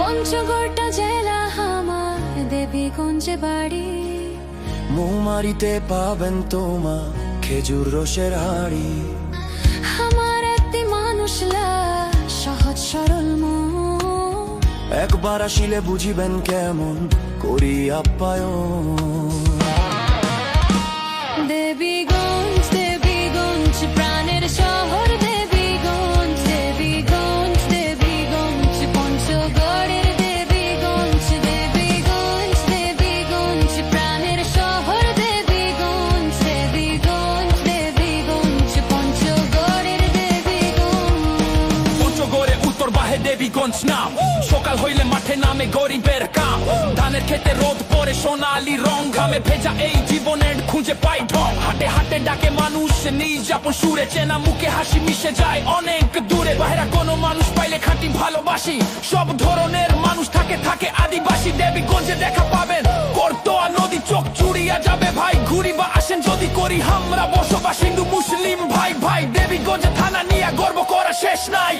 পঞ্চগড়টা জেলা আমার, দেবীগঞ্জে বাড়ি। মৌমারিতে পাবেন তোমা খেজুর রসের হাড়ি। আমার একটি মানুষ সহজ সরল মন, একবার আসিলে বুঝিবেন কেমন করি আপ্যায়ন। দেবীগঞ্জ দেবীগঞ্জ প্রাণের শহর, দেবীগঞ্জ দেবীগঞ্জ দেবীগঞ্জ পঞ্চগড়ের দেবীগঞ্জ। দেবীগঞ্জ দেবীগঞ্জ প্রাণের শহর, দেবীগঞ্জ দেবীগঞ্জ দেবীগঞ্জ পঞ্চগড়ের দেবীগঞ্জ। পঞ্চগড়ে উত্তর বাহে দেবীগঞ্জ নাম, সকাল হইলে মাঠে নামে গরিবের কাম। ধানের খেতে রোদ পরে সোনালি রং, ঘামে ভেজা এই জীবনের খুঁজে পাই ঢং। হাটে হাটে ডাকে মানুষ নিজ আপন সুরে, চেনা মুখে হাসি মিশে যায় অনেক দূরে। বাইরা কোনো মানুষ পাইলে খাঁটি ভালোবাসি, সব ধরনের মানুষ থাকে থাকে আদিবাসী। দেবীগঞ্জে দেখা পাবেন করতোয়া নদী, চোখ চুড়িয়া যাবে ভাই। ঘুরি বা আসেন যদি করি আমরা বসবাস, হিন্দু মুসলিম ভাই ভাই। দেবীগঞ্জে থানা নিয়ে গর্ব করা শেষ নাই।